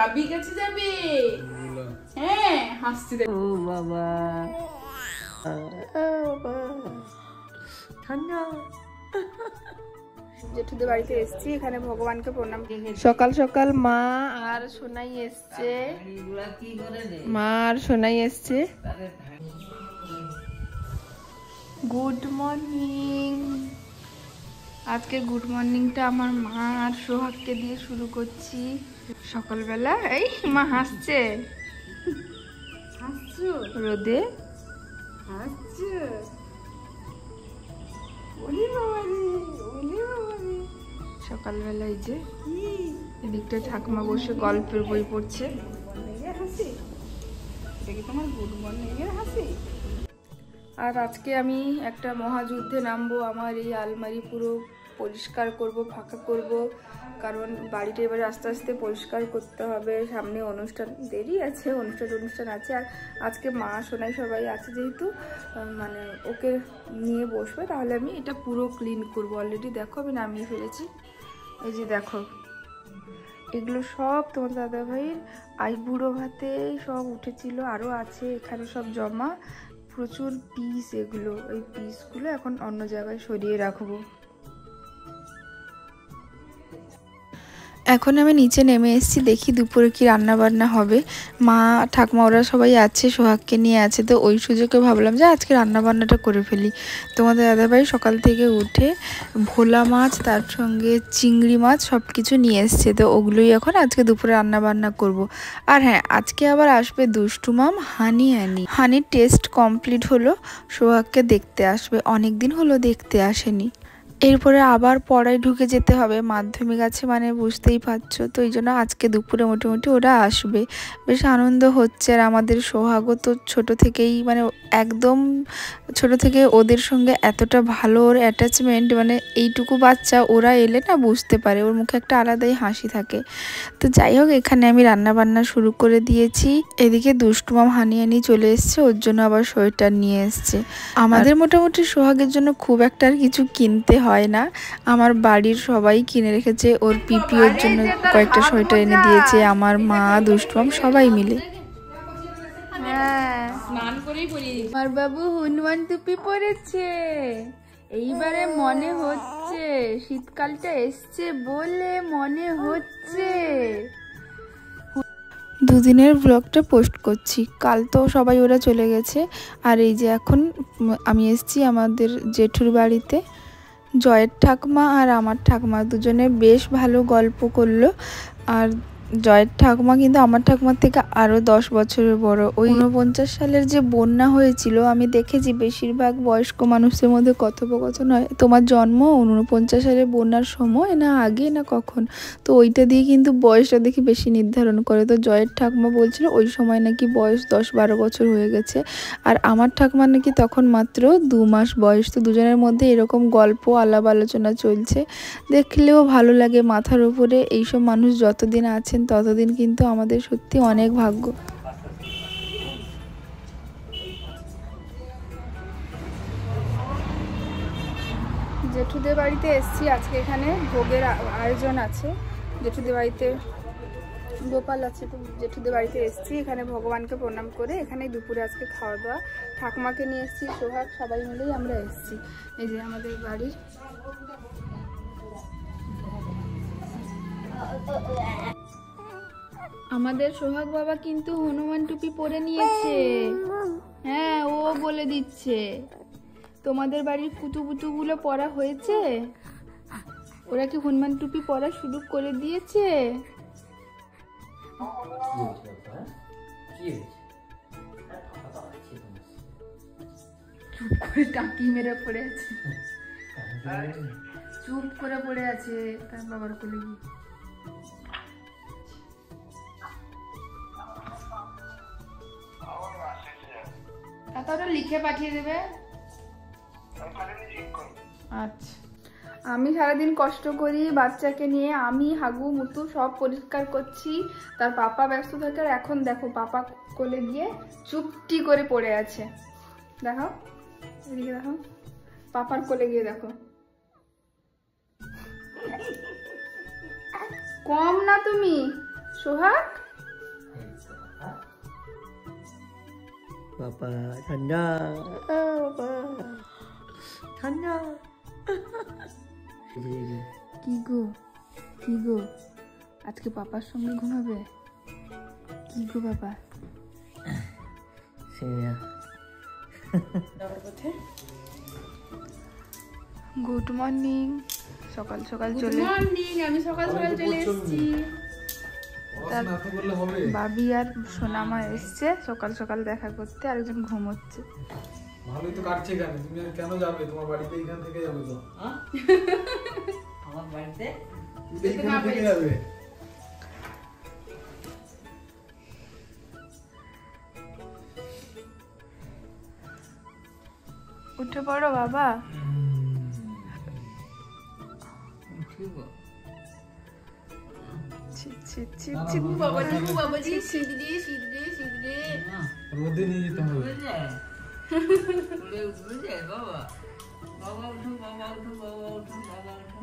আবি কাছে যাবে? হ্যাঁ, হাসছি। ও বাবা, ঠান্ডা। জেঠুদের বাড়িতে এসেছি, এখানে ভগবানকে প্রণাম। সকাল সকাল মা আর সোনাই এসছে, মা আর সোনাই এসছে। Good morning. আজকে গুড মর্নিংটা আমার মা আর সোহাগকে দিয়ে শুরু করছি। সকালবেলা এই মা হাসছে, হাসছো রোদে, হাসছো। সকালবেলা এই যে এদিকটা ঠাকুমা বসে গল্পের বই পড়ছে। তোমার গুড মর্নিং এর হাসি। আর আজকে আমি একটা মহাযুদ্ধে নামবো। আমার এই আলমারি পুরো পরিষ্কার করব, ফাঁকা করব, কারণ বাড়িটা এবারে আস্তে আস্তে পরিষ্কার করতে হবে। সামনে অনুষ্ঠান, দেরি আছে, অনুষ্ঠান আছে। আর আজকে মা সোনাই সবাই আছে, যেহেতু মানে ওকে নিয়ে বসবে, তাহলে আমি এটা পুরো ক্লিন করব। অলরেডি দেখো আমি নামিয়ে ফেলেছি। এই যে দেখো, এগুলো সব তোমার দাদাভাইয়ের আইবুড়ো ভাতে সব উঠেছিল, আরও আছে এখানে সব জমা, প্রচুর পিস। এগুলো, এই পিসগুলো এখন অন্য জায়গায় সরিয়ে রাখবো। এখন আমি নিচে নেমে এসেছি, দেখি দুপুরে কি রান্না বান্না হবে। মা ঠাকুমা ওরা সবাই আছে, সোহাগকে নিয়ে আছে, তো ওই সুযোগে ভাবলাম যে আজকে রান্না বান্নাটা করে ফেলি। তোমাদের দাদাভাই সকাল থেকে উঠে ভোলা মাছ, তার সঙ্গে চিংড়ি মাছ সব কিছু নিয়ে এসছে, তো ওগুলোই এখন আজকে দুপুরে রান্না বান্না করব। আর হ্যাঁ, আজকে আবার আসবে দুষ্টু মাম, হানির টেস্ট কমপ্লিট হলো, সোহাগকে দেখতে আসবে। অনেক দিন হলো দেখতে আসেনি। এরপরে আবার পড়ায় ঢুকে যেতে হবে, মাধ্যমিক আছে মানে বুঝতেই পারছো। তো এই জন্য আজকে দুপুরে মোটামুটি ওরা আসবে, বেশ আনন্দ হচ্ছে। আর আমাদের সোহাগও তো ছোট থেকেই, মানে একদম ছোট থেকে ওদের সঙ্গে এতটা ভালো ওর অ্যাটাচমেন্ট, মানে এইটুকু বাচ্চা ওরা এলে না বুঝতে পারে, ওর মুখে একটা আলাদাই হাসি থাকে। তো যাই হোক, এখানে আমি রান্না বান্না শুরু করে দিয়েছি। এদিকে দুষ্টুমাম হানি চলে এসছে, ওর জন্য আবার সোয়েটার নিয়ে এসছে। আমাদের মোটামুটি সোহাগের জন্য খুব একটা আর কিছু কিনতে হয় না, আমার বাড়ির সবাই কিনে রেখেছে। ওর পিপিওর জন্য কয়েকটা সোয়েটার এনে দিয়েছে আমার মা, দুষ্টুমাম সবাই মিলে। আমার বাবু হনুমান টুপি পরেছে, এইবারে মনে হচ্ছে শীতকালটা এসছে বলে মনে হচ্ছে। দুদিনের ব্লগটা পোস্ট করছি, কাল তো সবাই ওরা চলে গেছে। আর এই যে এখন আমি এসেছি আমাদের জেঠুর বাড়িতে। জয়ের ঠাকুমা আর আমার ঠাকুমা দুজনে বেশ ভালো গল্প করলো। আর জয়ের ঠাকুমা কিন্তু আমার ঠাকুমার থেকে আরও 10 বছরের বড়। ওই 49 সালের যে বন্যা হয়েছিল, আমি দেখেছি বেশিরভাগ বয়স্ক মানুষের মধ্যে কথোপকথন হয়, তোমার জন্ম 49 সালের বন্যার সময় না আগে না কখন, তো ওইটা দিয়ে কিন্তু বয়সটা দেখি বেশি নির্ধারণ করে। তো জয়ের ঠাকুমা বলছিল ওই সময় নাকি বয়স 10-12 বছর হয়ে গেছে, আর আমার ঠাকুমার নাকি তখন মাত্র 2 মাস বয়স। তো দুজনের মধ্যে এরকম গল্প আলাপ আলোচনা চলছে, দেখলেও ভালো লাগে। মাথার উপরে এইসব মানুষ যতদিন আছেন ততদিন কিন্তু আমাদের সত্যি অনেক ভাগ্য। জেঠুদের বাড়িতে এসেছি আজকে, এখানে ভোগের আয়োজন আছে। জেঠুদের বাড়িতে গোপাল আছে, তো জেঠুদের বাড়িতে এসেছি, এখানে ভগবানকে প্রণাম করে এখানে দুপুরে আজকে খাওয়া দাওয়া। ঠাকুমাকে নিয়ে এসেছি, সোহাগ, সবাই মিলেই আমরা এসেছি। এই যে আমাদের বাড়ির আমাদের সোহাগ বাবা কিন্তু হনুমান টুপি পরে নিয়েছে। হ্যাঁ, ও বলে দিচ্ছে। তোমাদের বাড়ির পুতুগুলো পরা হয়েছে? ওরা কি হনুমান টুপি পরা শুরু করে দিয়েছে? চুপ করে টাকি মেরে পড়ে আছে, চুপ করে পড়ে আছে তার বাবার কোলে গিয়ে। ওটা লিখে পাঠিয়ে দেবে। আচ্ছা, আমি সারাদিন কষ্ট করি বাচ্চাকে নিয়ে, আমি হাগু মুতু সব পরিষ্কার করছি, তার পাপা ব্যস্ত থাকে। আর এখন দেখো পাপা কোলে গিয়ে চুপটি করে পড়ে আছে। দেখো এদিকে, দেখো পাপার কোলে গিয়ে দেখো। কম না তুমি সোহাগ। বাবা ঠান্ডা, বাবা ঠান্ডা। কি গো কি গো, আজকে পাপার সঙ্গে ঘুমাবে? কি গো বাবা? গুড মর্নিং, সকাল সকাল চলে আমি সকাল সকাল চলে এসেছি। বাবি আর সোনামা এসছে সকাল সকাল দেখা করতে, আরেকজন ঘুমোচ্ছে। ভালোই তো কাটছে। কেন তুমি কেন যাবে? তোমার বাড়িতে এইখান থেকে যাবে তো? আমার বাড়িতে এইখান থেকে যাবে। উঠে পড়ো বাবা। রোদে নিয়ে যেতে হবে। বাবা বাবা উঠো, বাবা উঠো, বাবা উঠো, বাবা উঠো।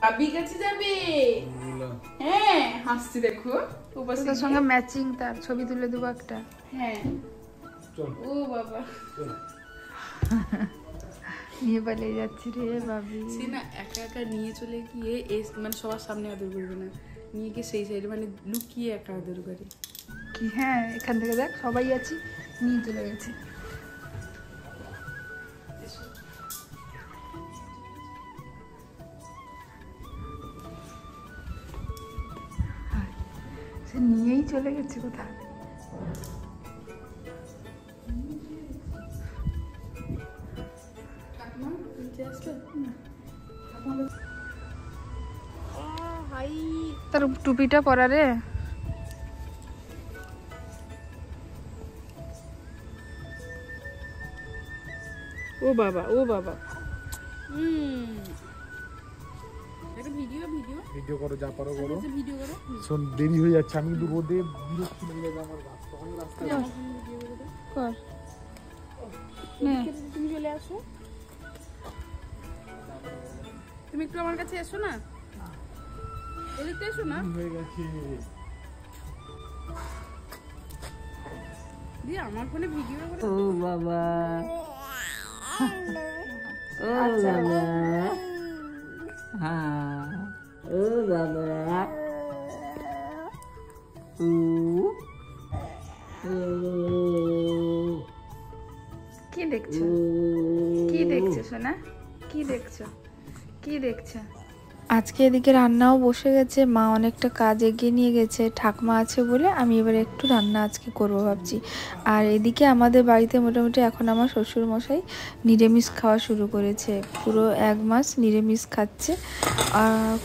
বাবি কাছে যাবে? হ্যাঁ হাসছি দেখো। তোর সঙ্গে ম্যাচিং তার ছবি তুলে দেবো একটা। হ্যাঁ ও বাবা নিয়ে পালিয়ে যাচ্ছি রে বাবি। সে না একা একা নিয়ে চলে গিয়ে মানে সবার সামনে আদর করবে না, নিয়ে গিয়ে সেই সাইডে মানে লুকিয়ে একা আদর করে। কি হ্যাঁ, এখান থেকে দেখ সবাই আছি, নিয়ে চলে গেছে। সে নিয়েই চলে গেছে কোথায়। তার টুপিটা পরা রে। ও বাবা ও বাবা। একটা ভিডিও ভিডিও ভিডিও করো, যা পারো করো। ভিডিও করো। শোন দেরি হয়ে যাচ্ছে, আমি কিন্তু রোদে বিরক্তি লেগে যাবে আমার। রাস্তায় কর তুমি চলে আসো, তুমি একটু আমার কাছে এসো না, এদিকে এসো না। হয়ে গেছে। দিয়ে আমার ফোনে ভিডিও করে। ও বাবা, ও বাবা, হ্যাঁ ও বাবা, ও কি দেখছো? কি দেখছো সোনা? কি দেখছো? কি দেখছো? আজকে এদিকে রান্নাও বসে গেছে, মা অনেকটা কাজ এগিয়ে নিয়ে গেছে, ঠাকমা আছে বলে আমি এবার একটু রান্না আজকে করবো ভাবছি। আর এদিকে আমাদের বাড়িতে মোটামুটি এখন আমার শ্বশুরমশাই নিরামিষ খাওয়া শুরু করেছে, পুরো 1 মাস নিরামিষ খাচ্ছে।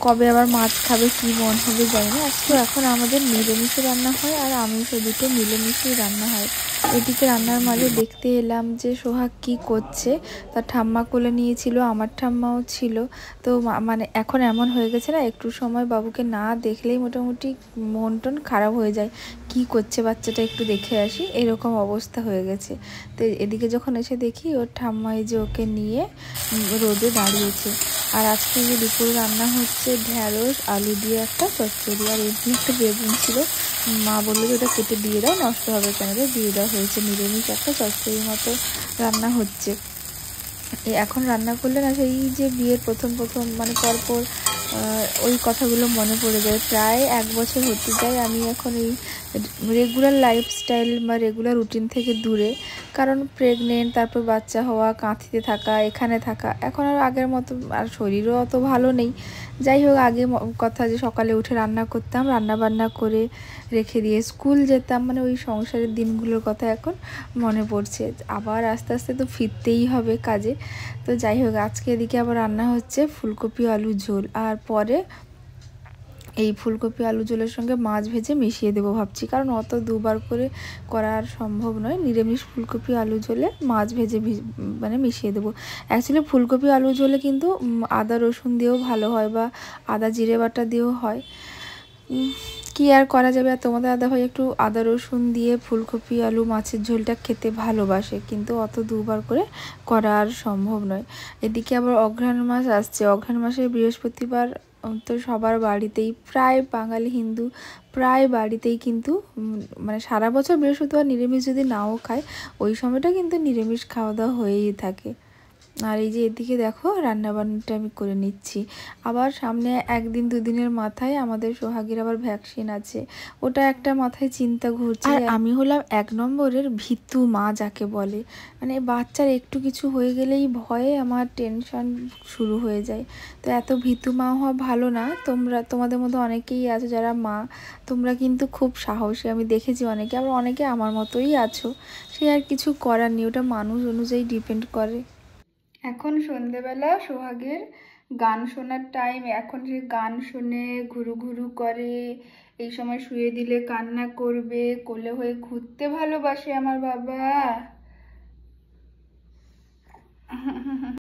কবে আবার মাছ খাবে কি মন হবে জানি না। তো এখন আমাদের নিরামিষও রান্না হয় আর আমিষও, দুটো মিলেমিশেই রান্না হয়। এদিকে রান্নার মাঝে দেখতে এলাম যে সোহাগ কি করছে। তার ঠাম্মা কোলে নিয়েছিল, আমার ঠাম্মাও ছিল। তো মানে এখন এমন হয়ে গেছে না, একটু সময় বাবুকে না দেখলেই মোটামুটি মন টন খারাপ হয়ে যায়। কি করছে বাচ্চাটা, একটু দেখে আসি, এরকম অবস্থা হয়ে গেছে। তো এদিকে যখন এসে দেখি ওর ঠাম্মা এই যে ওকে নিয়ে রোদে দাঁড়িয়েছে। আর আজকে যে দুপুরে রান্না হচ্ছে ঢ্যাঁড়স আলু দিয়ে একটা চচ্চড়ি, আর এমনি একটা বেগুন ছিল, মা বললো যে ওটা কেটে দিয়ে দাও, নষ্ট হবে কেন, দিয়ে দেওয়া হয়েছে। নিরামিষ একটা চচ্চড়ির মতো রান্না হচ্ছে। এখন রান্না করলে না সেই যে বিয়ের প্রথম মানে পরপর ওই কথাগুলো মনে পড়ে যায়। প্রায় 1 বছর হতে যায় আমি এখন এই রেগুলার লাইফস্টাইল বা রেগুলার রুটিন থেকে দূরে, কারণ প্রেগনেন্ট, তারপর বাচ্চা হওয়া, কাঁথিতে থাকা, এখানে থাকা, এখন আর আগের মতো আর শরীরও অত ভালো নেই। যাই হোক, আগে কথা যে সকালে উঠে রান্না করতাম, রান্না বান্না করে রেখে দিয়ে স্কুল যেতাম, মানে ওই সংসারের দিনগুলোর কথা এখন মনে পড়ছে। আবার আস্তে আস্তে তো ফিরতেই হবে কাজে। তো যাই হোক, আজকে এদিকে আবার রান্না হচ্ছে ফুলকপি আলু ঝোল, আর পরে এই ফুলকপি আলু ঝোলের সঙ্গে মাছ ভেজে মিশিয়ে দেবো ভাবছি, কারণ অত দুবার করে করা আর সম্ভব নয়। নিরামিষ ফুলকপি আলু ঝোলে মাছ ভেজে মানে মিশিয়ে দেবো। অ্যাকচুয়ালি ফুলকপি আলু ঝোলে কিন্তু আদা রসুন দিয়েও ভালো হয়, বা আদা জিরে বাটা দিয়েও হয়। কি আর করা যাবে। আর তোমাদের দাদাভাই একটু আদা রসুন দিয়ে ফুলকপি আলু মাছের ঝোলটা খেতে ভালোবাসে, কিন্তু অত দুবার করে করা আর সম্ভব নয়। এদিকে আবার অঘ্রাণ মাস আসছে, অঘ্রাণ মাসে বৃহস্পতিবার তো সবার বাড়িতেই, প্রায় বাঙালি হিন্দু প্রায় বাড়িতেই কিন্তু মানে সারা বছর বৃহস্পতিবার নিরামিষ যদি নাও খায়, ওই সময়টা কিন্তু নিরামিষ খাওয়া দাওয়া হয়েই থাকে। আর এই যে এদিকে দেখো রান্নাবান্নাটা আমি করে নিচ্ছি। আবার সামনে একদিন দুদিনের মাথায় আমাদের সোহাগীর আবার ভ্যাকসিন আছে, ওটা একটা মাথায় চিন্তা ঘুরছে। আর আমি হলাম 1 নম্বরের ভীতু মা যাকে বলে, মানে বাচ্চার একটু কিছু হয়ে গেলেই ভয়ে আমার টেনশন শুরু হয়ে যায়। তো এত ভীতু মা হওয়া ভালো না। তোমাদের মধ্যে অনেকেই আছো যারা মা, তোমরা কিন্তু খুব সাহসী, আমি দেখেছি অনেকে, আবার অনেকে আমার মতোই আছো। সে আর কিছু করার নেই, ওটা মানুষ অনুযায়ী ডিপেন্ড করে। এখন সন্ধেবেলা সোহাগের গান শোনার টাইম, এখন সে গান শোনে, ঘুরু ঘুরু করে, এই সময় শুয়ে দিলে কান্না করবে, কোলে হয়ে ঘুরতে ভালোবাসে আমার বাবা।